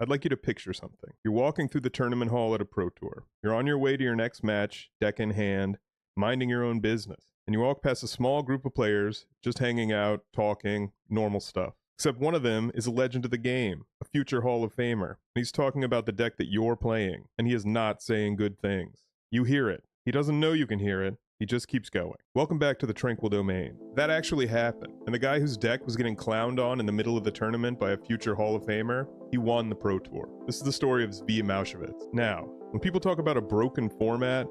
I'd like you to picture something. You're walking through the tournament hall at a pro tour. You're on your way to your next match, deck in hand, minding your own business. And you walk past a small group of players, just hanging out, talking, normal stuff. Except one of them is a legend of the game, a future Hall of Famer. And he's talking about the deck that you're playing, and he is not saying good things. You hear it. He doesn't know you can hear it. He just keeps going. Welcome back to the Tranquil Domain. That actually happened, and the guy whose deck was getting clowned on in the middle of the tournament by a future Hall of Famer, he won the Pro Tour. This is the story of Zvi Mowshowitz. Now, when people talk about a broken format,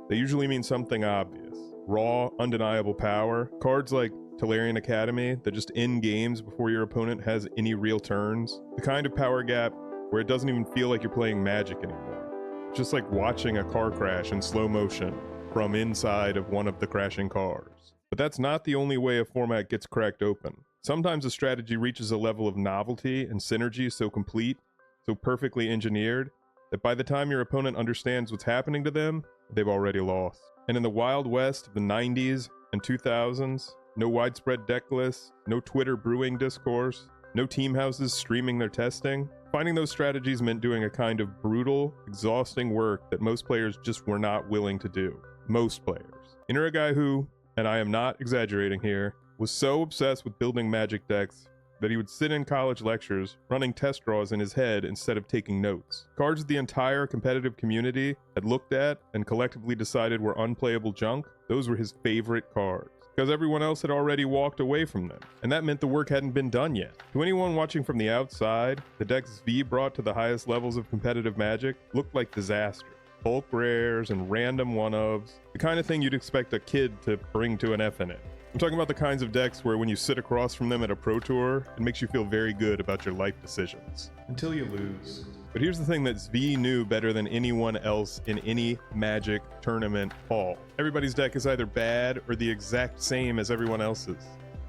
they usually mean something obvious. Raw, undeniable power. Cards like Telune Academy that just end games before your opponent has any real turns. The kind of power gap where it doesn't even feel like you're playing Magic anymore. Just like watching a car crash in slow motion from inside of one of the crashing cars. But that's not the only way a format gets cracked open. Sometimes a strategy reaches a level of novelty and synergy so complete, so perfectly engineered, that by the time your opponent understands what's happening to them, they've already lost. And in the Wild West of the 90s and 2000s, no widespread deck lists, no Twitter brewing discourse, no team houses streaming their testing, finding those strategies meant doing a kind of brutal, exhausting work that most players just were not willing to do. Most players. Enter a guy who, and I am not exaggerating here, was so obsessed with building Magic decks that he would sit in college lectures running test draws in his head instead of taking notes. Cards the entire competitive community had looked at and collectively decided were unplayable junk, those were his favorite cards, because everyone else had already walked away from them, and that meant the work hadn't been done yet. To anyone watching from the outside, the decks Zvi brought to the highest levels of competitive Magic looked like disaster. Bulk rares and random one-ofs, the kind of thing you'd expect a kid to bring to an FNA. I'm talking about the kinds of decks where when you sit across from them at a pro tour, it makes you feel very good about your life decisions. Until you lose. But here's the thing that Zvi knew better than anyone else in any Magic tournament hall. Everybody's deck is either bad or the exact same as everyone else's.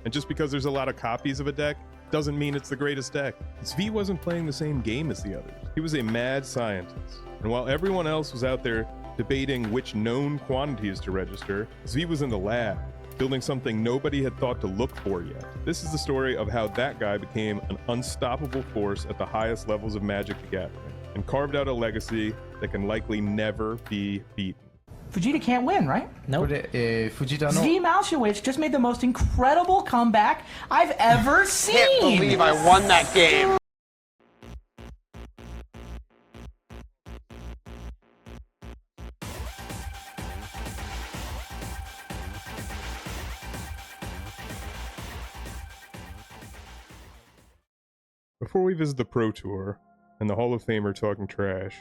And just because there's a lot of copies of a deck, doesn't mean it's the greatest deck. Zvi wasn't playing the same game as the others. He was a mad scientist. And while everyone else was out there debating which known quantities to register, Zvi was in the lab, building something nobody had thought to look for yet. This is the story of how that guy became an unstoppable force at the highest levels of Magic the Gathering, and carved out a legacy that can likely never be beaten. Fujita can't win, right? Nope. Fujita no. Zvi Mowshowitz just made the most incredible comeback I've ever seen. Can't believe I won that game. Before we visit the Pro Tour and the Hall of Famer talking trash,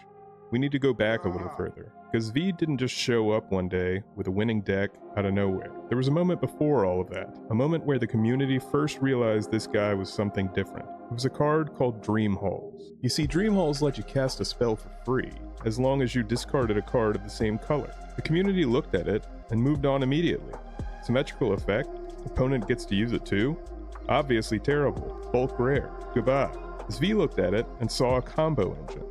we need to go back a little further, because Zvi didn't just show up one day with a winning deck out of nowhere. There was a moment before all of that, a moment where the community first realized this guy was something different. It was a card called Dream Halls. You see, Dream Halls let you cast a spell for free, as long as you discarded a card of the same color. The community looked at it and moved on immediately. Symmetrical effect, opponent gets to use it too? Obviously terrible, bulk rare, goodbye. Zvi looked at it and saw a combo engine.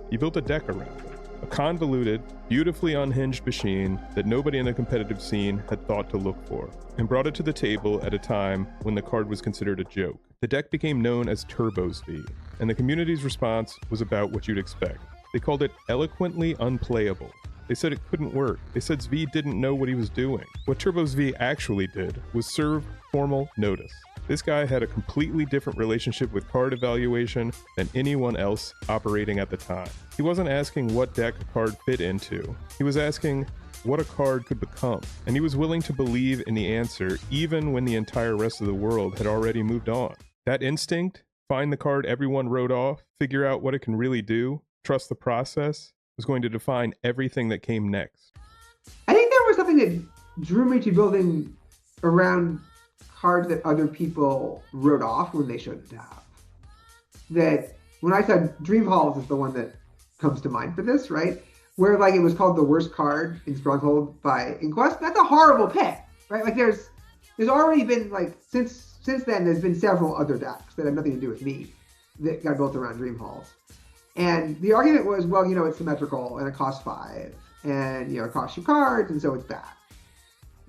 He built a deck around it, a convoluted, beautifully unhinged machine that nobody in the competitive scene had thought to look for, and brought it to the table at a time when the card was considered a joke. The deck became known as Turbo Zvi, and the community's response was about what you'd expect. They called it eloquently unplayable. They said it couldn't work. They said Zvi didn't know what he was doing. What Turbo Zvi actually did was serve formal notice. This guy had a completely different relationship with card evaluation than anyone else operating at the time. He wasn't asking what deck a card fit into. He was asking what a card could become. And he was willing to believe in the answer even when the entire rest of the world had already moved on. That instinct, find the card everyone wrote off, figure out what it can really do, trust the process, was going to define everything that came next. I think there was something that drew me to building around cards that other people wrote off when they shouldn't have. That when I said Dream Halls is the one that comes to mind for this, right? Where like it was called the worst card in Stronghold by Inquest. That's a horrible pick, right? Like there's already been like since then there's been several other decks that have nothing to do with me that got built around Dream Halls. And the argument was, well, you know, it's symmetrical and it costs 5 and you know it costs you cards and so it's bad.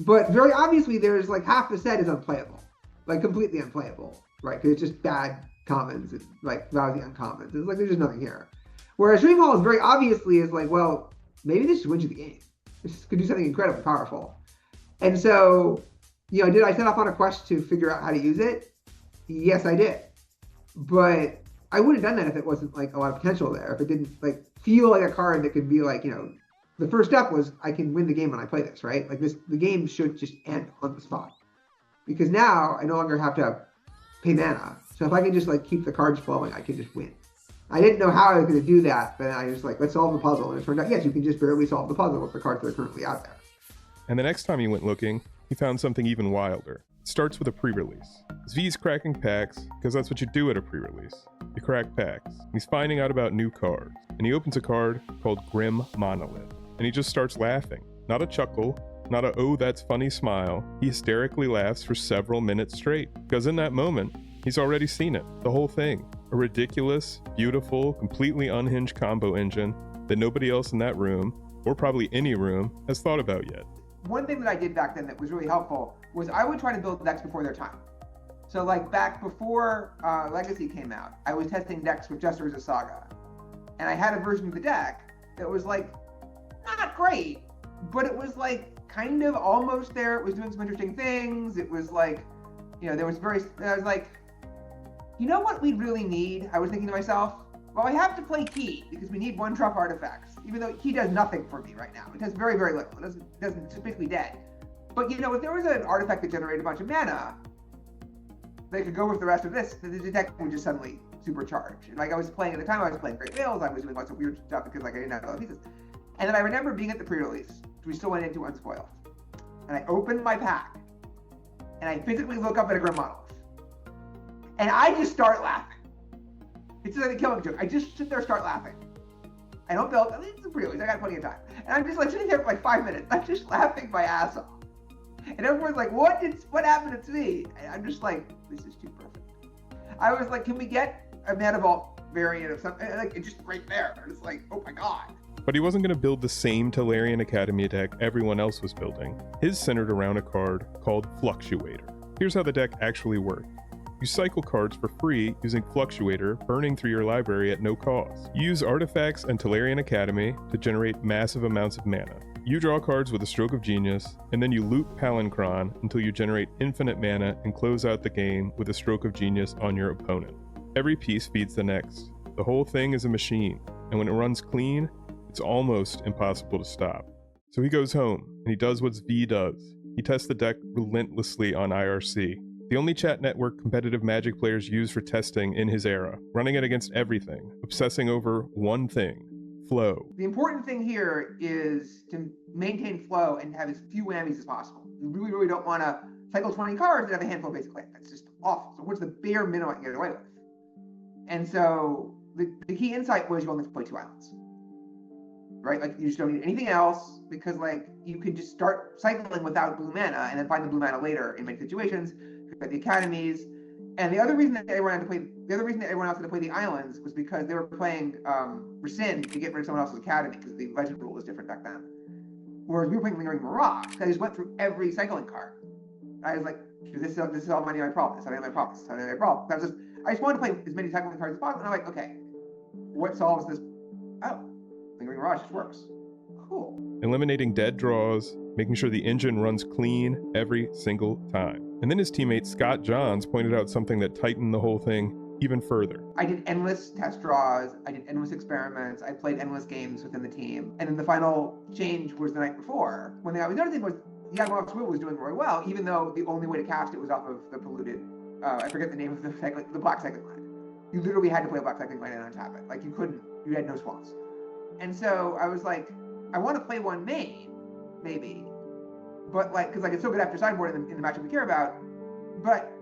But very obviously, there's like half the set is unplayable, like completely unplayable, right? Because it's just bad commons and like lousy uncommons. It's like there's just nothing here. Whereas Dream Hall is very obviously is like, well, maybe this wins you the game. This could do something incredibly powerful. And so, did I set off on a quest to figure out how to use it? Yes, I did. But I wouldn't have done that if it wasn't like a lot of potential there. If it didn't like feel like a card that could be like, the first step was I can win the game when I play this, right? Like the game should just end on the spot. Because now I no longer have to pay mana. So if I can just like keep the cards flowing, I can just win. I didn't know how I was going to do that, but I was like, let's solve the puzzle. And it turned out, yes, you can just barely solve the puzzle with the cards that are currently out there. And the next time he went looking, he found something even wilder. It starts with a pre-release. Zvi's cracking packs, because that's what you do at a pre-release. You crack packs. He's finding out about new cards. And he opens a card called Grim Monolith. And he just starts laughing. Not a chuckle, not a oh that's funny smile. He hysterically laughs for several minutes straight. Because in that moment, he's already seen it. The whole thing. A ridiculous, beautiful, completely unhinged combo engine that nobody else in that room, or probably any room, has thought about yet. One thing that I did back then that was really helpful was I would try to build decks before their time. So like back before Legacy came out, I was testing decks with Just Urza Saga. And I had a version of the deck that was like, not great, but it was like kind of almost there. It was doing some interesting things. It was like, I was like, you know what we really need? I was thinking to myself, well, I have to play Key because we need 1-drop artifacts, even though Key does nothing for me right now. It does very, very little. It doesn't it's basically dead. But if there was an artifact that generated a bunch of mana, they could go with the rest of this, the deck would just suddenly supercharge. And like I was playing at the time, I was playing Great Whales, I was doing lots of weird stuff because like I didn't have all the pieces. And then I remember being at the pre-release, which we still went into unspoiled. And I opened my pack, and I physically look up at a Grim Monolith. And I just start laughing. It's like a killing joke. I just sit there and start laughing. I don't build, it's a pre-release, I got plenty of time. And I'm just like sitting there for like 5 minutes. I'm just laughing my ass off. And everyone's like, what happened to me? And I'm just like, this is too perfect. I was like, can we get a Mana Vault variant of something? Like, it's just right there. And it's like, oh my God. But he wasn't going to build the same Telune Academy deck everyone else was building. His centered around a card called Fluctuator. Here's how the deck actually worked. You cycle cards for free using Fluctuator, burning through your library at no cost. You use artifacts and Telune Academy to generate massive amounts of mana. You draw cards with a stroke of genius, and then you loop Palinchron until you generate infinite mana and close out the game with a stroke of genius on your opponent. Every piece feeds the next. The whole thing is a machine, and when it runs clean, it's almost impossible to stop. So he goes home, and he does what Zvi does. He tests the deck relentlessly on IRC. The only chat network competitive Magic players use for testing in his era, running it against everything, obsessing over one thing, flow. The important thing here is to maintain flow and have as few whammies as possible. You really, really don't want to cycle 20 cards and have a handful of basic land. That's just awful. So what's the bare minimum I can get away with? And so the key insight was you only play 2 islands. Right? Like you just don't need anything else because like you could just start cycling without blue mana and then find the blue mana later in many situations. At the academies, and the other reason that everyone else had to play the islands was because they were playing Rescind to get rid of someone else's academy because the legend rule was different back then. Whereas we were playing Lingering Mirage, I just went through every cycling card. I was like, this is all my problem. This is my problem. This is my problem. I just wanted to play as many cycling cards as possible. And I'm like, okay, what solves this? Oh, Lingering Mirage just works. Cool. Eliminating dead draws, making sure the engine runs clean every single time. And then his teammate Scott Johns pointed out something that tightened the whole thing even further. I did endless test draws, I did endless experiments, I played endless games within the team. And then the final change was the night before. The other thing was Yagmoth's Will was doing very well, even though the only way to cast it was off of the polluted, I forget the name of the black cycling land. You literally had to play a black cycling land and untap it. Like you had no swamps. And so I was like, I want to play one main, maybe. But like, because it's so good after sideboard in the matchup we care about, but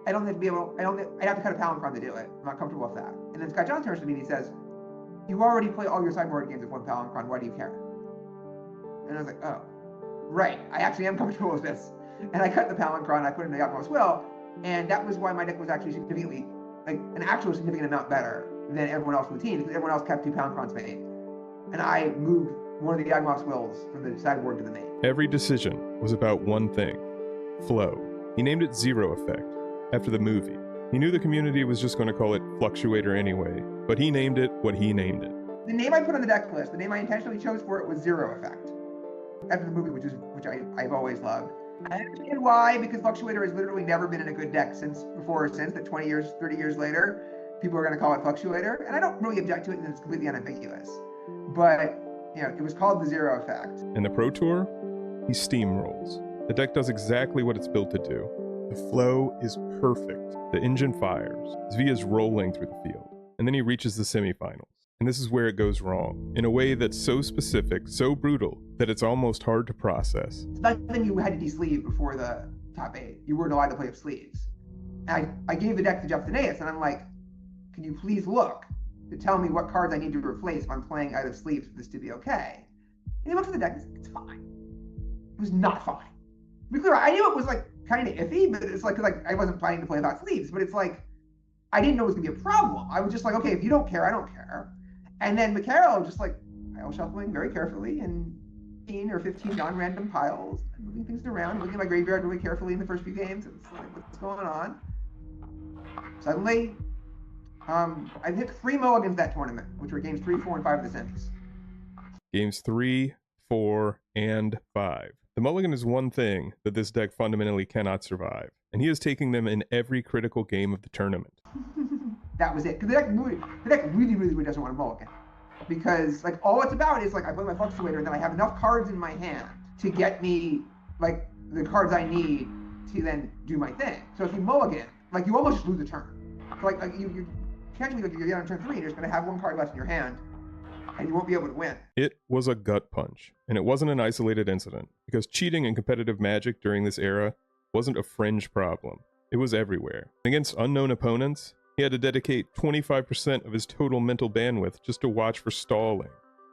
I don't have to be able. I'd have to cut a Palinchron to do it. I'm not comfortable with that. And then Scott John turns to me and he says, "You already play all your sideboard games with 1 Palinchron. Why do you care?" And I was like, "Oh, right. I actually am comfortable with this." And I cut the Palinchron. I put it in the Yagmoth's Will, and that was why my deck was actually significantly, like an actual significant amount better than everyone else on the team because everyone else kept 2 Palinchrons main, and I moved one of the Yagmoth's Wills from the sideboard to the main. Every decision was about one thing, flow. He named it Zero Effect, after the movie. He knew the community was just going to call it Fluctuator anyway, but he named it what he named it. The name I put on the deck list, the name I intentionally chose for it was Zero Effect. After the movie, which I've always loved. I understand why, because Fluctuator has literally never been in a good deck since that 20 years, 30 years later, people are going to call it Fluctuator, and I don't really object to it, and it's completely unambiguous. But, it was called the Zero Effect. In the Pro Tour, he steamrolls. The deck does exactly what it's built to do. The flow is perfect. The engine fires. Zvi is rolling through the field. And then he reaches the semifinals. And this is where it goes wrong, in a way that's so specific, so brutal, that it's almost hard to process. It's not that you had to de-sleeve before the top 8. You weren't allowed to play with sleeves. And I gave the deck to Jeff Danaeus, and I'm like, can you please look to tell me what cards I need to replace if I'm playing out of sleeves for this to be okay? And he looked at the deck, it's fine. It was not fine. To be clear, I knew it was like kind of iffy, but it's like, I wasn't planning to play without sleeves, but it's like, I didn't know it was gonna be a problem. I was just like, okay, if you don't care, I don't care. And then Mikhail just like pile shuffling very carefully in 15 or 15 non-random piles, and moving things around, looking at my graveyard really carefully in the first few games. It's like, what's going on? Suddenly, I hit 3 mulligans that tournament, which were games 3, 4, and 5 of the semis. Games 3, 4, and 5. The mulligan is one thing that this deck fundamentally cannot survive, and he is taking them in every critical game of the tournament. That was it. Because the deck really doesn't want a mulligan. Because like all it's about is like I play my Fluctuator and then I have enough cards in my hand to get me like the cards I need to then do my thing. So if you mulligan, like you almost just lose a turn. So like you can't like you're on turn 3 and you're just gonna have one card left in your hand and you won't be able to win. It was a gut punch, and it wasn't an isolated incident, because cheating in competitive Magic during this era wasn't a fringe problem. It was everywhere. Against unknown opponents, he had to dedicate 25% of his total mental bandwidth just to watch for stalling,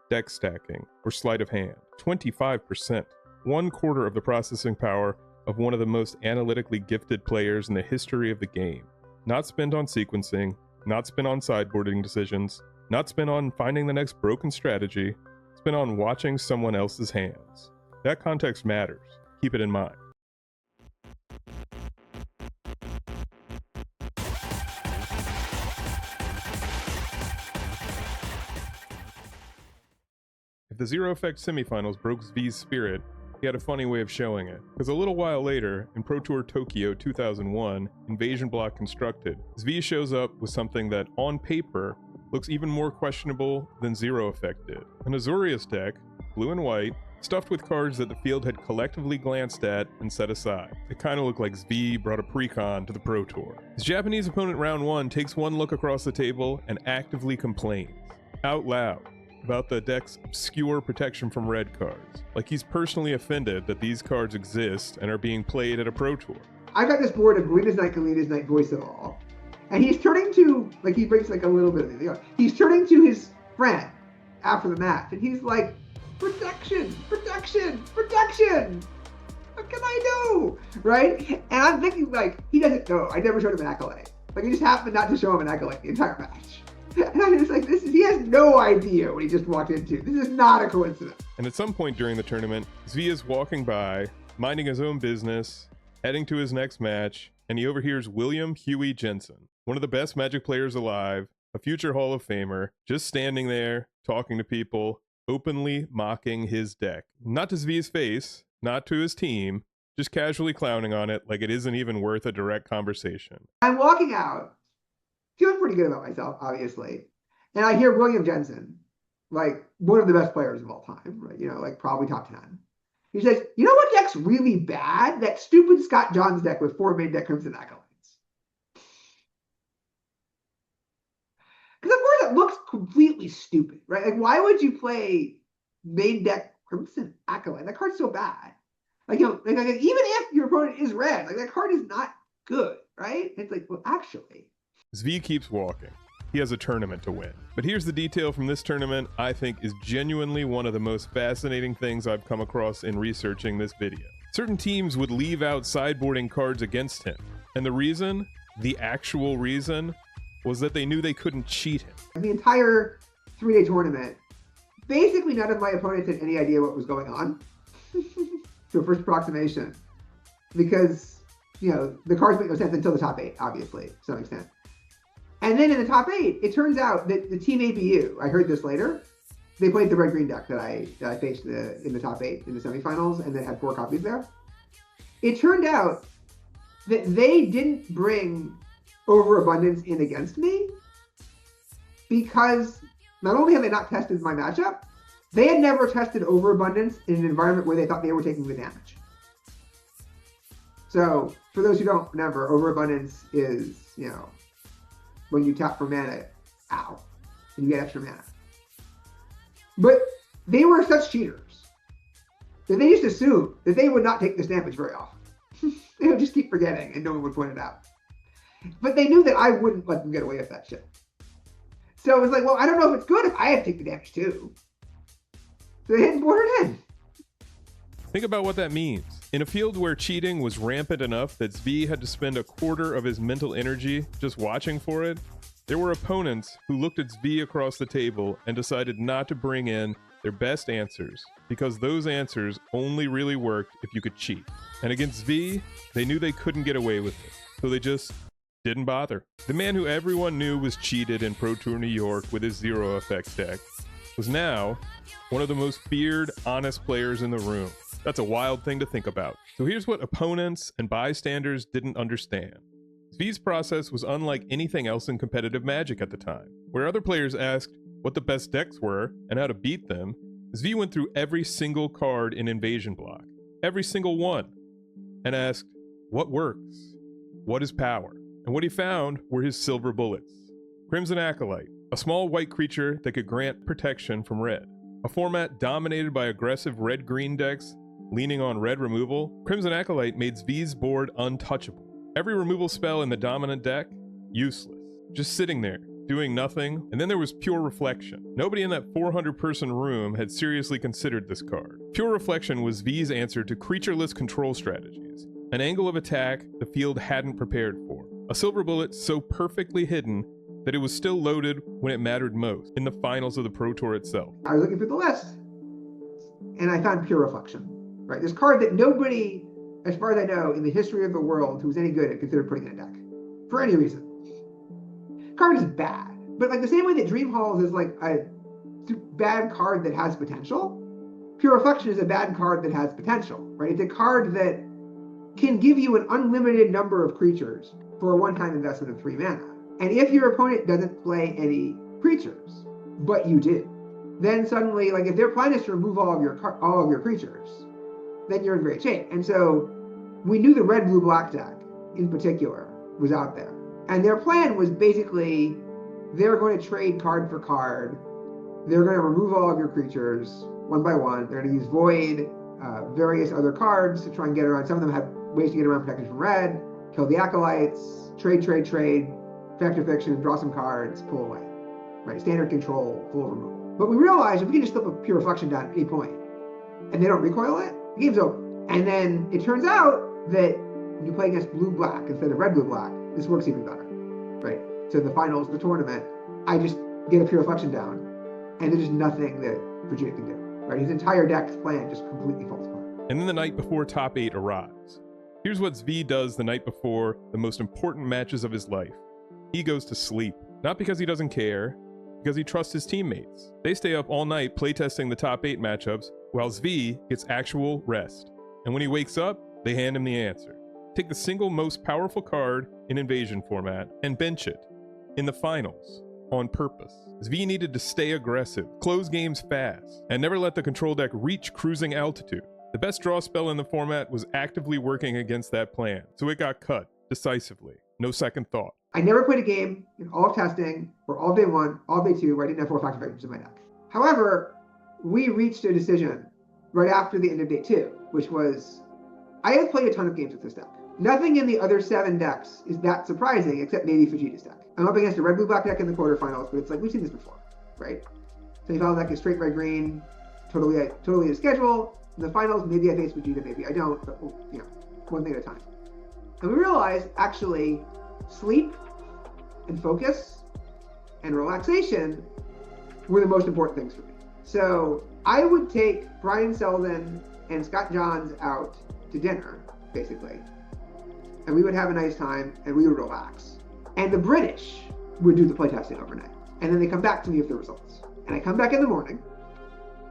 deck stacking, or sleight of hand. 25%. 1/4 of the processing power of one of the most analytically gifted players in the history of the game. Not spent on sequencing, not spent on sideboarding decisions, not spent on finding the next broken strategy, spent on watching someone else's hands. That context matters. Keep it in mind. If the Zero Effect semifinals broke Zvi's spirit, he had a funny way of showing it. Because a little while later, in Pro Tour Tokyo 2001, Invasion Block Constructed, Zvi shows up with something that, on paper, looks even more questionable than Zero Effect did. An Azorius deck, blue and white, stuffed with cards that the field had collectively glanced at and set aside. It kind of looked like Zvi brought a pre-con to the Pro Tour. His Japanese opponent round 1 takes one look across the table and actively complains, out loud, about the deck's obscure protection from red cards. Like he's personally offended that these cards exist and are being played at a Pro Tour. I got this board of Galina's Night, Galina's Night, Voice of All. And he's turning to, like he breaks like a little bit of it. He's turning to his friend after the match. And he's like, protection, protection, protection. What can I do? Right? And I'm thinking like, he doesn't know. I never showed him an accolade. Like he just happened not to show him an accolade the entire match. And I was like, he has no idea what he just walked into. This is not a coincidence. And at some point during the tournament, Zvi is walking by, minding his own business, heading to his next match, and he overhears William Huey Jensen, one of the best Magic players alive, a future Hall of Famer, just standing there, talking to people, openly mocking his deck. Not to Zvi's face, not to his team, just casually clowning on it like it isn't even worth a direct conversation. I'm walking out, feeling pretty good about myself, obviously. And I hear William Jensen, like one of the best players of all time, right? Like probably top 10. He says, you know what deck's really bad? That stupid Scott Johns deck with 4 main deck Crimson Acolytes. Because of course it looks completely stupid, right? Like why would you play main deck Crimson Acolyte? That card's so bad. Like, like even if your opponent is red, like that card is not good, right? It's like, well, actually. Zvi keeps walking. He has a tournament to win. But here's the detail from this tournament I think is genuinely one of the most fascinating things I've come across in researching this video. Certain teams would leave out sideboarding cards against him. And the reason, the actual reason, was that they knew they couldn't cheat him. The entire 3-day tournament, basically none of my opponents had any idea what was going on. To a first approximation. Because the cards make no sense until the top 8, obviously, to some extent. And then in the top 8, it turns out that the team APU, I heard this later, they played the red-green deck that I faced in the top 8 in the semifinals, and they had 4 copies there. It turned out that they didn't bring overabundance in against me because not only have they not tested my matchup, they had never tested overabundance in an environment where they thought they were taking the damage. So, for those who don't remember, overabundance is, when you tap for mana, and you get extra mana. But they were such cheaters that they just assumed that they would not take this damage very often. They would just keep forgetting and no one would point it out. But they knew that I wouldn't let them get away with that shit. So it was like, well, I don't know if it's good if I have to take the damage too. So they hadn't boarded in. Think about what that means. In a field where cheating was rampant enough that Zvi had to spend a quarter of his mental energy just watching for it, there were opponents who looked at Zvi across the table and decided not to bring in their best answers because those answers only really worked if you could cheat. And against Zvi, they knew they couldn't get away with it, so they just didn't bother. The man who everyone knew was cheated in Pro Tour New York with his Zero Effects deck was now one of the most feared, honest players in the room. That's a wild thing to think about. So here's what opponents and bystanders didn't understand. Zvi's process was unlike anything else in competitive Magic at the time. Where other players asked what the best decks were and how to beat them, Zvi went through every single card in Invasion block, every single one, and asked, what works? What is power? And what he found were his silver bullets. Crimson Acolyte, a small white creature that could grant protection from red. A format dominated by aggressive red-green decks leaning on red removal, Crimson Acolyte made Zvi's board untouchable. Every removal spell in the dominant deck, useless. Just sitting there, doing nothing. And then there was Pure Reflection. Nobody in that 400-person room had seriously considered this card. Pure Reflection was Zvi's answer to creatureless control strategies, an angle of attack the field hadn't prepared for. A silver bullet so perfectly hidden that it was still loaded when it mattered most, in the finals of the Pro Tour itself. I was looking through the list, and I found Pure Reflection. Right, this card that nobody, as far as I know, in the history of the world who's any good had considered putting in a deck for any reason. Card is bad, but like the same way that Dream Halls is like a bad card that has potential, Pure Reflection is a bad card that has potential. Right, it's a card that can give you an unlimited number of creatures for a one-time investment of 3 mana. And if your opponent doesn't play any creatures, but you do, then suddenly, like if their plan is to remove all of your creatures, then you're in great shape. And so we knew the red, blue, black deck in particular was out there. And their plan was basically they're going to trade card for card. They're going to remove all of your creatures one by one. They're going to use Void, various other cards to try and get around. Some of them have ways to get around protection from red, kill the Acolytes, trade, Factor Fiction, draw some cards, pull away. Right, standard control, full removal. But we realized if we can just slip a Pure Reflection down at any point and they don't recoil it, the game's over. And then it turns out that when you play against blue-black instead of red-blue-black, this works even better, right? So the finals of the tournament, I just get a Pure Reflection down, and there's just nothing that Vegeta can do, right? His entire deck's plan just completely falls apart. And then the night before Top 8 arrives. Here's what Zvi does the night before the most important matches of his life. He goes to sleep, not because he doesn't care, because he trusts his teammates. They stay up all night playtesting the Top 8 matchups, while Zvi gets actual rest. And when he wakes up, they hand him the answer. Take the single most powerful card in Invasion format and bench it in the finals on purpose. Zvi needed to stay aggressive, close games fast, and never let the control deck reach cruising altitude. The best draw spell in the format was actively working against that plan, so it got cut decisively. No second thought. I never played a game in all of testing, or all day 1, all day 2, where I didn't have 4 factor factors in my deck. However, we reached a decision right after the end of day 2, which was, I have played a ton of games with this deck. Nothing in the other 7 decks is that surprising, except maybe Vegeta's deck. I'm up against a red, blue, black deck in the quarterfinals, but it's like, we've seen this before, right? Semifinal deck is straight red, green, totally a schedule. In the finals, maybe I face Vegeta, maybe I don't, but one thing at a time. And we realized, actually, sleep and focus and relaxation were the most important things for me. So I would take Brian Selden and Scott Johns out to dinner, basically. and we would have a nice time, and we would relax. And the British would do the playtesting overnight, and then they come back to me with the results. And I come back in the morning,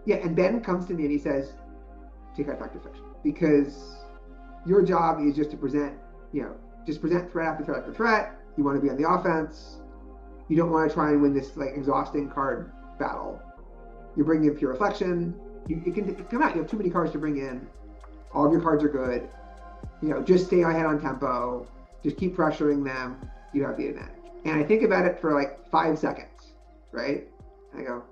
and Ben comes to me and he says, take out Dr. Fiction, because your job is just to present, just present threat after threat after threat. You want to be on the offense. You don't want to try and win this like exhausting card battle. You're bringing in pure reflection. It can come out. You have too many cards to bring in. All of your cards are good. Just stay ahead on tempo. Just keep pressuring them. You have the advantage. And I think about it for like 5 seconds, right? And I go,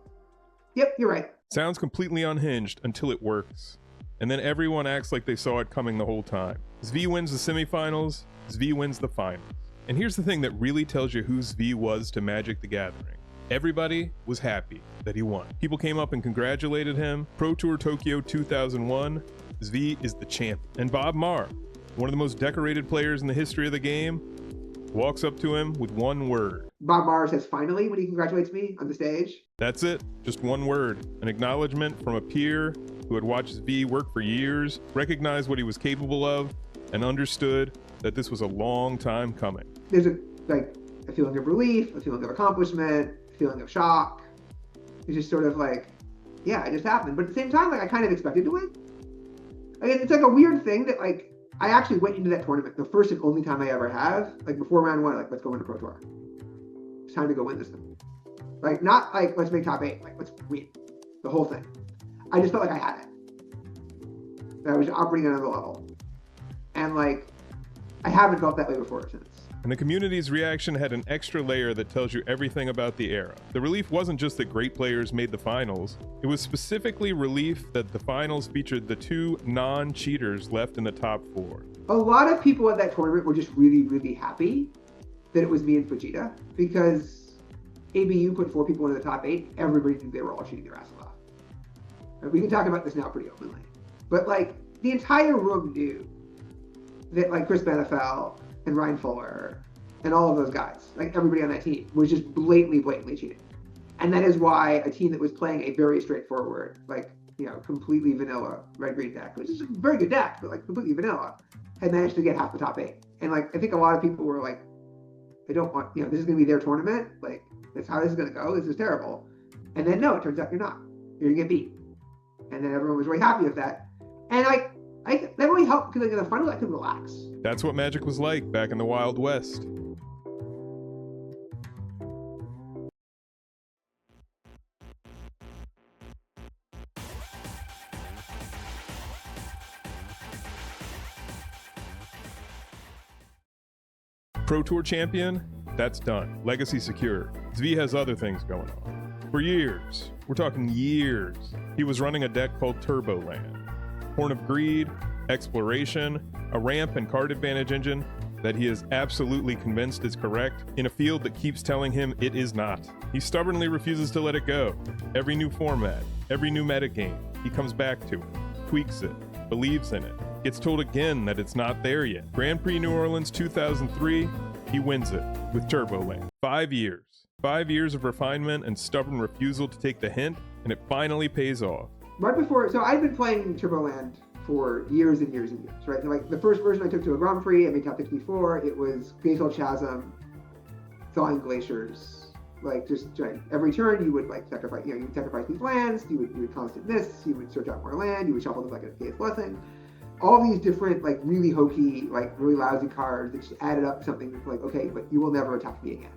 yep, you're right. Sounds completely unhinged until it works. And then everyone acts like they saw it coming the whole time. Zvi wins the semifinals, Zvi wins the finals. And here's the thing that really tells you who Zvi was to Magic the Gathering. Everybody was happy that he won. People came up and congratulated him. Pro Tour Tokyo 2001, Zvi is the champion. And Bob Marr, one of the most decorated players in the history of the game, walks up to him with one word. Bob Marr says finally when he congratulates me on the stage. That's it, just one word. An acknowledgement from a peer who had watched Zvi work for years, recognized what he was capable of, and understood that this was a long time coming. There's a feeling of relief, a feeling of accomplishment, a feeling of shock. It's just sort of like, yeah, it just happened. But at the same time, I kind of expected to win. It's like a weird thing that I actually went into that tournament, the first and only time I ever have, before round one, let's go win a Pro Tour. It's time to go win this thing. Not let's make top 8, let's win the whole thing. I just felt like I had it. That I was operating at another level. And I haven't felt that way before since. And the community's reaction had an extra layer that tells you everything about the era. The relief wasn't just that great players made the finals, it was specifically relief that the finals featured the 2 non-cheaters left in the top 4. A lot of people at that tournament were just really, really happy that it was me and Fujita, because ABU put 4 people into the top 8. Everybody knew they were all cheating their asses off. And we can talk about this now pretty openly. But the entire room knew that Chris Benefel and Ryan Fuller and all of those guys, everybody on that team, was just blatantly cheating. And that is why a team that was playing a very straightforward, completely vanilla red-green deck, which is a very good deck, but completely vanilla, had managed to get half the top 8. And I think a lot of people were I don't want, this is going to be their tournament. That's how this is going to go. This is terrible. And then no, it turns out you're not. You're going to get beat. And then everyone was really happy with that. And that really helped because in the final I could relax. That's what Magic was like back in the Wild West. Pro Tour champion? That's done. Legacy secure. Zvi has other things going on. For years, we're talking years, he was running a deck called Turboland. Horn of Greed, Exploration, a ramp and card advantage engine that he is absolutely convinced is correct in a field that keeps telling him it is not. He stubbornly refuses to let it go. Every new format, every new metagame, he comes back to it, tweaks it, believes in it, gets told again that it's not there yet. Grand Prix New Orleans 2003, he wins it with Turboland. 5 years. 5 years of refinement and stubborn refusal to take the hint, and it finally pays off. Right before, so I've been playing Turboland for years and years and years, right? So the first version I took to a Grand Prix, I made top 64. It was Glacial Chasm, Thawing Glaciers. Every turn you would sacrifice, you would sacrifice these lands, you would constant miss, you would search out more land, you would shuffle them a Faith Blessing. All these different really hokey, really lousy cards that just added up to something okay, but you will never attack me again.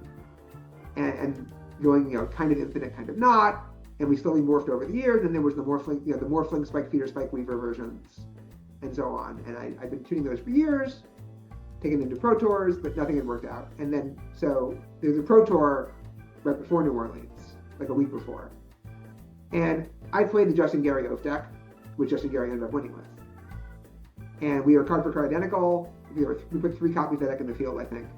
And going, kind of infinite, kind of not. And we slowly morphed over the years, and there was the Morphling, Spike Feeder, Spike Weaver versions, and so on. And I've been tuning those for years, taking them to Pro Tours, but nothing had worked out. And then, so there's a Pro Tour right before New Orleans, a week before. And I played the Justin Gary Oath deck, which Justin Gary ended up winning with. And we were card for card identical. We put 3 copies of that deck in the field, I think.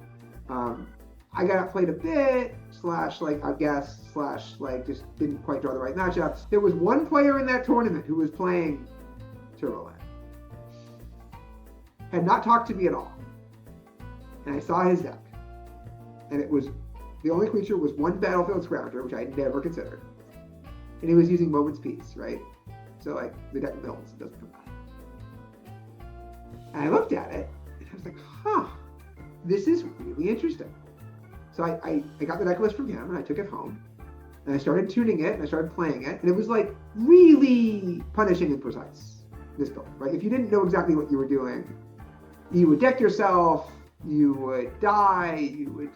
I got outplayed a bit, just didn't quite draw the right matchups. There was one player in that tournament who was playing Turboland. Had not talked to me at all. And I saw his deck. And it was, the only creature was 1 Battlefield Scrounger, which I had never considered. And he was using Moment's Peace, right? So the deck mills, it doesn't come back. And I looked at it, and I was like, huh, this is really interesting. So I got the deck list from him and I took it home and I started tuning it and I started playing it, and it was like really punishing and precise, this build, right? If you didn't know exactly what you were doing, you would deck yourself, you would die, you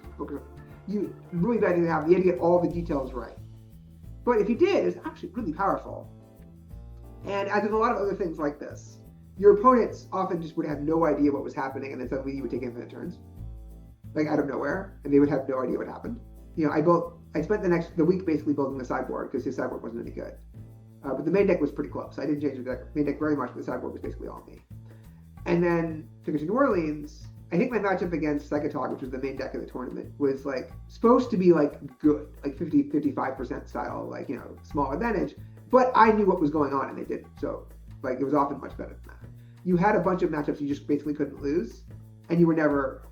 really bad thing to happen. You had to get all the details right. But if you did, it was actually really powerful. And as with a lot of other things like this, your opponents often just would have no idea what was happening, and then suddenly you would take infinite turns, like out of nowhere, and they would have no idea what happened. You know, I spent the week basically building the sideboard because his sideboard wasn't any good. But the main deck was pretty close. I didn't change the main deck very much, but the sideboard was basically all me. And then took it to New Orleans. I think my matchup against Psychotog, which was the main deck of the tournament, was like supposed to be like good, like 55% style, like, you know, small advantage. But I knew what was going on and they didn't. So like it was often much better than that. You had a bunch of matchups you just basically couldn't lose, and you were never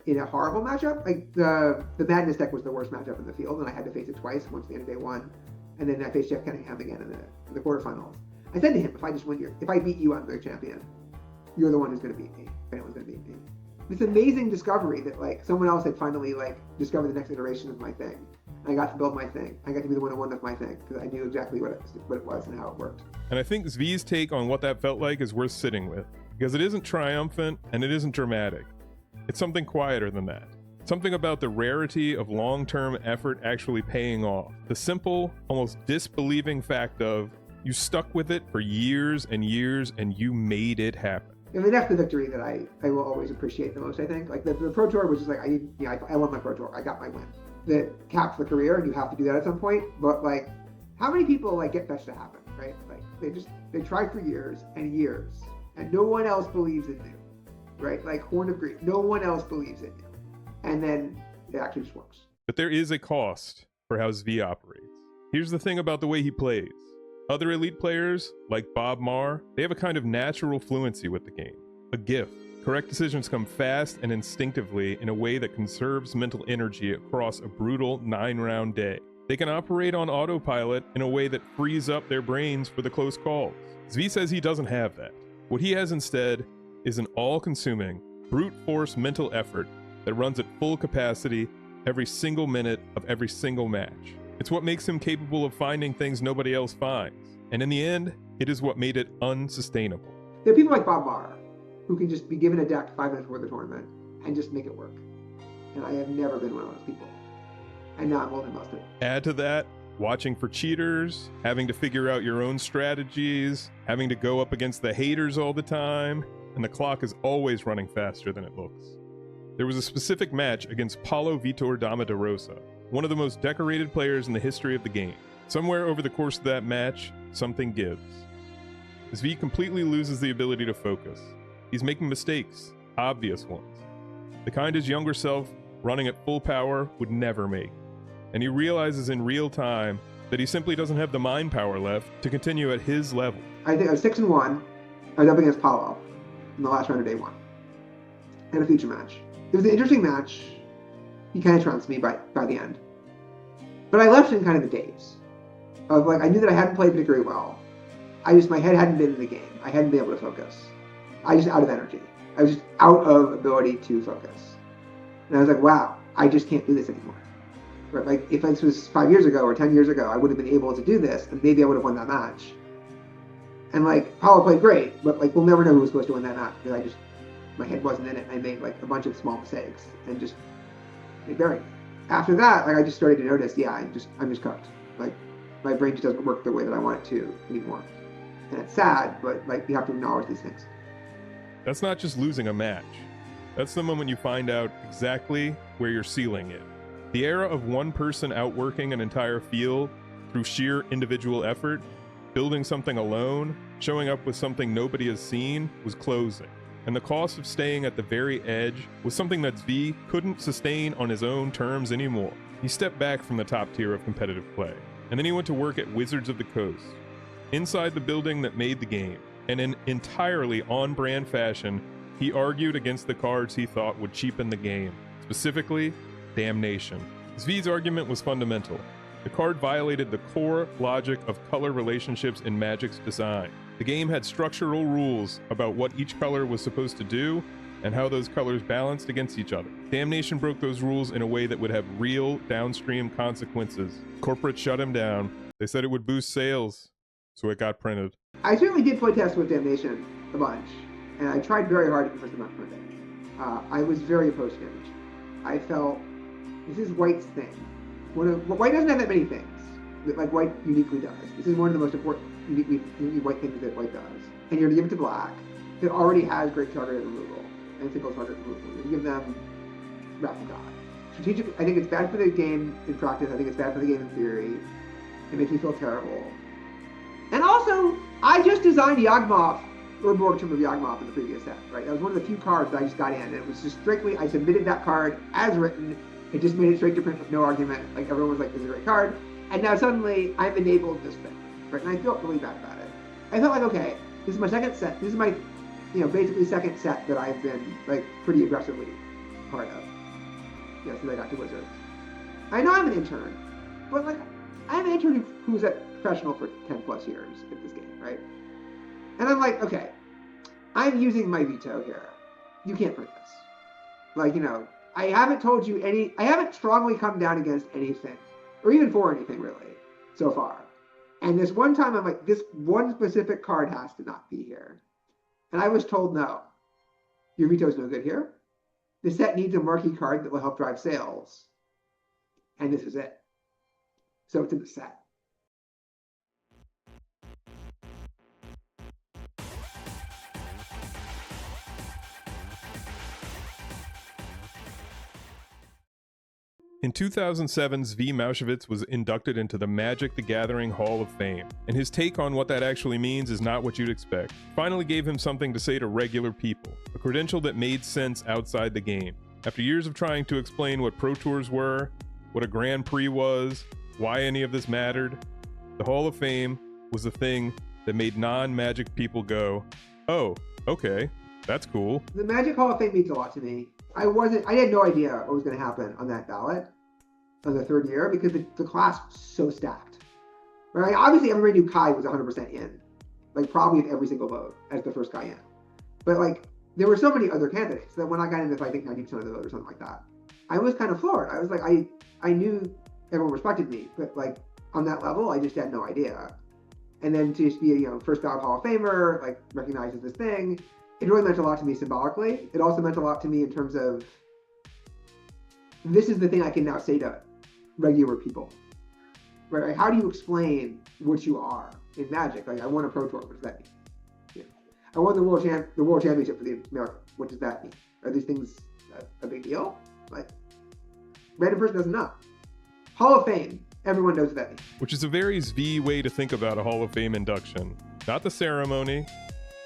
in a horrible matchup. Like the Madness deck was the worst matchup in the field, and I had to face it twice, once at the end of day one, and then I faced Jeff Cunningham again in the quarterfinals. I said to him, if I beat you, I'm the champion. You're the one who's going to beat me. If anyone's going to beat me. This amazing discovery that like someone else had finally like discovered the next iteration of my thing. I got to build my thing. I got to be the one who won with my thing because I knew exactly what it was and how it worked. And I think Zvi's take on what that felt like is worth sitting with, because it isn't triumphant and it isn't dramatic. It's something quieter than that. Something about the rarity of long-term effort actually paying off. The simple, almost disbelieving fact of you stuck with it for years and years and you made it happen. And that's the victory that I will always appreciate the most, I think. Like the Pro Tour was just like, I won my Pro Tour. I got my win. That caps the career, and you have to do that at some point. But like, how many people like get fetch to happen, right? Like they try for years and years, and no one else believes in you, right? Like Horn of Greed, no one else believes in you. And then it actually just works. But there is a cost for how Zvi operates. Here's the thing about the way he plays. Other elite players, like Bob Marr, they have a kind of natural fluency with the game, a gift. Correct decisions come fast and instinctively in a way that conserves mental energy across a brutal 9-round day. They can operate on autopilot in a way that frees up their brains for the close calls. Zvi says he doesn't have that. What he has instead is an all-consuming, brute force mental effort that runs at full capacity every single minute of every single match. It's what makes him capable of finding things nobody else finds. And in the end, it is what made it unsustainable. There are people like Bob Marr who can just be given a deck 5 minutes before the tournament and just make it work. And I have never been one of those people. And now I'm holding most of it. Add to that, watching for cheaters, having to figure out your own strategies, having to go up against the haters all the time, and the clock is always running faster than it looks. There was a specific match against Paulo Vitor Damaderosa, one of the most decorated players in the history of the game. Somewhere over the course of that match, something gives. Zvi completely loses the ability to focus. He's making mistakes, obvious ones. The kind his younger self, running at full power, would never make. And he realizes in real time that he simply doesn't have the mind power left to continue at his level. I think I was 6-1. I was up against Paulo in the last round of day one. In a feature match. It was an interesting match. He kind of trounced me by the end. But I left in kind of a daze. Of like, I knew that I hadn't played particularly well. My head hadn't been in the game. I hadn't been able to focus. I was just out of energy. I was just out of ability to focus. And I was like, wow, I just can't do this anymore. Right? Like, if this was 5 years ago or 10 years ago, I would have been able to do this, and maybe I would have won that match. And like, Paulo played great, but like, we'll never know who was supposed to win that match because my head wasn't in it. And I made like a bunch of small mistakes and just it buried me. After that, like, I just started to notice, yeah, I'm just cooked. Like, my brain just doesn't work the way that I want it to anymore. And it's sad, but like, you have to acknowledge these things. That's not just losing a match. That's the moment you find out exactly where your ceiling is. The era of one person outworking an entire field through sheer individual effort, building something alone, showing up with something nobody has seen, was closing. And the cost of staying at the very edge was something that Zvi couldn't sustain on his own terms anymore. He stepped back from the top tier of competitive play, and then he went to work at Wizards of the Coast, inside the building that made the game. And in entirely on-brand fashion, he argued against the cards he thought would cheapen the game, specifically, Damnation. Zvi's argument was fundamental. The card violated the core logic of color relationships in Magic's design. The game had structural rules about what each color was supposed to do, and how those colors balanced against each other. Damnation broke those rules in a way that would have real downstream consequences. Corporate shut him down. They said it would boost sales, so it got printed. I certainly did play test with Damnation a bunch, and I tried very hard to convince them not to print it. I was very opposed to Damnation. I felt this is White's thing. White doesn't have that many things that like White uniquely does. This is one of the most important uniquely White things that White does. And you're to give it to Black that already has great targeted removal and single target removal. You're to give them Wrath of God. Strategic, I think it's bad for the game in practice. I think it's bad for the game in theory. It makes me feel terrible. And also, I just designed Yawgmoth, Urborg Tomb of Yawgmoth in the previous set, right? That was one of the few cards that I just got in. And it was just strictly, I submitted that card as written. It just made it straight to print with no argument. Like everyone was like, this is a great card. And now suddenly, I've enabled this thing, right? And I felt really bad about it. I felt like, okay, this is my second set. This is my, basically second set that I've been like pretty aggressively part of. Yes, since I got to Wizards. I know I'm an intern, but like, I'm an intern who's a professional for 10 plus years at this game, right? And I'm like, okay, I'm using my veto here. You can't print this. Like, I haven't told you I haven't strongly come down against anything, or even for anything really, so far. And this one time I'm like, this one specific card has to not be here. And I was told, no, your veto's no good here. The set needs a marquee card that will help drive sales. And this is it. So it's in the set. In 2007, Zvi Mowshowitz was inducted into the Magic the Gathering Hall of Fame, and his take on what that actually means is not what you'd expect. Finally gave him something to say to regular people, a credential that made sense outside the game. After years of trying to explain what Pro Tours were, what a Grand Prix was, why any of this mattered, the Hall of Fame was the thing that made non-Magic people go, oh, okay, that's cool. The Magic Hall of Fame means a lot to me. I had no idea what was going to happen on that ballot on the third year because the class was so stacked. Right? Obviously, everybody knew Kai was 100% in, like probably with every single vote as the first guy in. But like, there were so many other candidates that when I got in with I think 90% of the vote or something like that, I was kind of floored. I was like, I knew everyone respected me, but like on that level, I just had no idea. And then to just be a first ballot Hall of Famer, like recognized as this thing. It really meant a lot to me symbolically. It also meant a lot to me in terms of, this is the thing I can now say to regular people. Right? Like, how do you explain what you are in Magic? Like, I won a Pro Tour. What does that mean? Yeah. I won the World Championship for the America. What does that mean? Are these things a big deal? Like, random person doesn't know. Hall of Fame. Everyone knows what that means. Which is a very Zvi way to think about a Hall of Fame induction. Not the ceremony,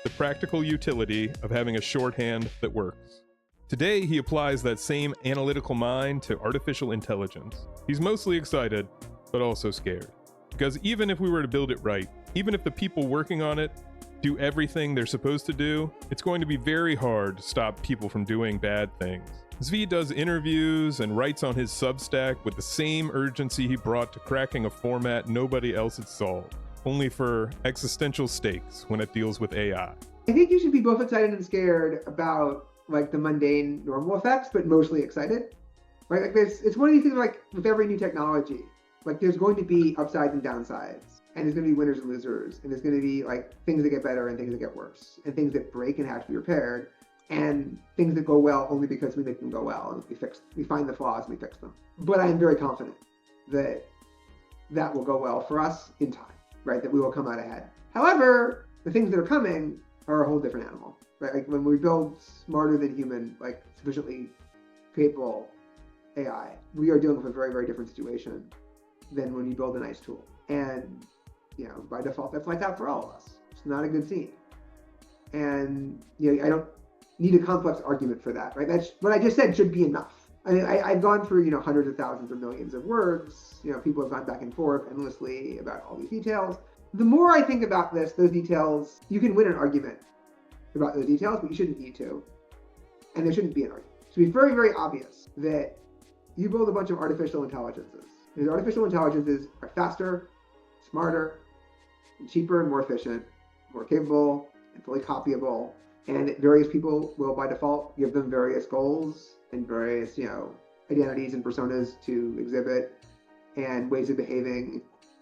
the practical utility of having a shorthand that works. Today, he applies that same analytical mind to artificial intelligence. He's mostly excited, but also scared. Because even if we were to build it right, even if the people working on it do everything they're supposed to do, it's going to be very hard to stop people from doing bad things. Zvi does interviews and writes on his Substack with the same urgency he brought to cracking a format nobody else had solved, only for existential stakes when it deals with AI. I think you should be both excited and scared about like the mundane normal effects, but mostly excited. Right? Like it's one of these things like with every new technology, like there's going to be upsides and downsides, and there's going to be winners and losers, and there's going to be like things that get better and things that get worse, and things that break and have to be repaired, and things that go well only because we make them go well and we find the flaws and we fix them. But I am very confident that that will go well for us in time, right? That we will come out ahead. However, the things that are coming are a whole different animal, right? Like when we build smarter than human, like sufficiently capable AI, we are dealing with a very, very different situation than when you build a nice tool. And, by default, that's lights out for all of us. It's not a good scene. And, I don't need a complex argument for that, right? That's what I just said should be enough. I mean, I've gone through, hundreds of thousands or millions of words. People have gone back and forth endlessly about all these details. The more I think about those details, you can win an argument about those details, but you shouldn't need to. And there shouldn't be an argument. It should be very, very obvious that you build a bunch of artificial intelligences. These artificial intelligences are faster, smarter, and cheaper and more efficient, more capable and fully copyable And various people will by default give them various goals and various, identities and personas to exhibit and ways of behaving.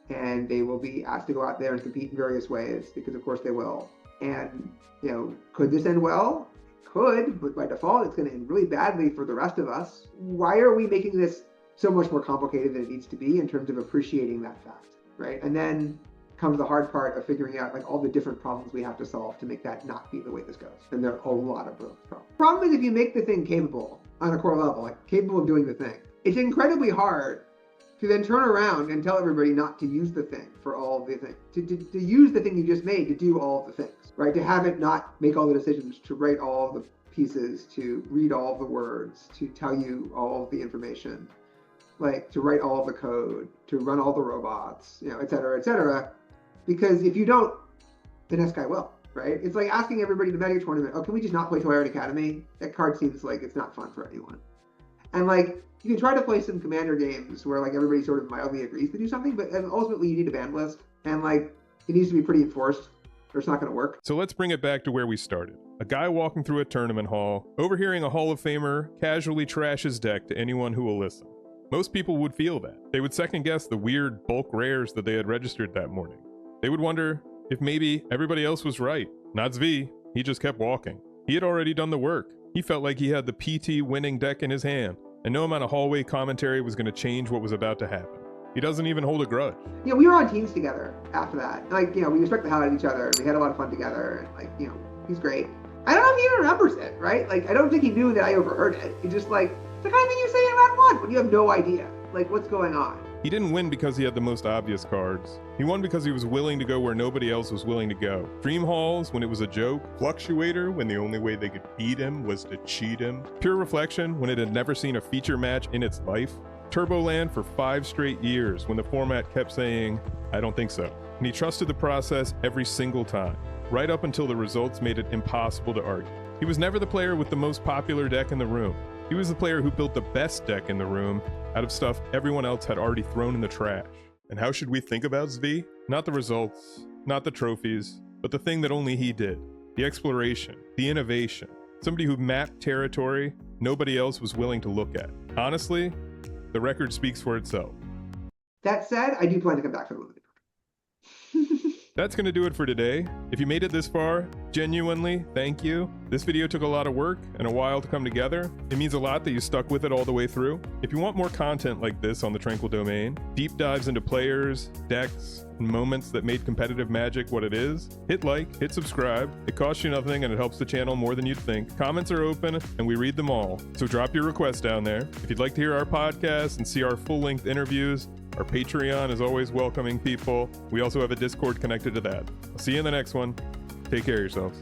And they will be asked to go out there and compete in various ways because of course they will. And, could this end well? Could, but by default, it's going to end really badly for the rest of us. Why are we making this so much more complicated than it needs to be in terms of appreciating that fact, right? And then comes the hard part of figuring out like all the different problems we have to solve to make that not be the way this goes. And there are a lot of problems. Problem is if you make the thing capable on a core level, like capable of doing the thing, it's incredibly hard to then turn around and tell everybody not to use the thing for all the things, to use the thing you just made to do all the things, right? To have it not make all the decisions, to write all the pieces, to read all the words, to tell you all the information, like to write all the code, to run all the robots, et cetera, et cetera. Because if you don't, the next guy will, right? It's like asking everybody to Magic tournament, oh, can we just not play Twilight Academy? That card seems like it's not fun for anyone. And like, you can try to play some commander games where like everybody sort of mildly agrees to do something, but ultimately you need a ban list, and like it needs to be pretty enforced or it's not going to work. So let's bring it back to where we started. A guy walking through a tournament hall, overhearing a Hall of Famer casually trash his deck to anyone who will listen. Most people would feel that. They would second guess the weird bulk rares that they had registered that morning. They would wonder if maybe everybody else was right. Not Zvi, he just kept walking. He had already done the work. He felt like he had the PT winning deck in his hand, and no amount of hallway commentary was going to change what was about to happen. He doesn't even hold a grudge. We were on teams together after that. Like, we respect the hell out of each other, and we had a lot of fun together, and like, he's great. I don't know if he even remembers it, right? Like, I don't think he knew that I overheard it. It's just like, it's the kind of thing you say in round one when you have no idea, like, what's going on. He didn't win because he had the most obvious cards. He won because he was willing to go where nobody else was willing to go. Dream Halls when it was a joke. Fluctuator when the only way they could beat him was to cheat him. Pure Reflection when it had never seen a feature match in its life. Turboland for 5 straight years when the format kept saying, I don't think so. And he trusted the process every single time, right up until the results made it impossible to argue. He was never the player with the most popular deck in the room. He was the player who built the best deck in the room out of stuff everyone else had already thrown in the trash. And how should we think about Zvi? Not the results, not the trophies, but the thing that only he did. The exploration, the innovation. Somebody who mapped territory nobody else was willing to look at. Honestly, the record speaks for itself. That said, I do plan to come back for the limited. That's going to do it for today. If you made it this far, genuinely, thank you. This video took a lot of work and a while to come together. It means a lot that you stuck with it all the way through. If you want more content like this on the Tranquil Domain, deep dives into players, decks, and moments that made competitive Magic what it is, hit like, hit subscribe. It costs you nothing and it helps the channel more than you'd think. Comments are open and we read them all, so drop your requests down there. If you'd like to hear our podcast and see our full-length interviews, our Patreon is always welcoming people. We also have a Discord connected to that. I'll see you in the next one. Take care of yourselves.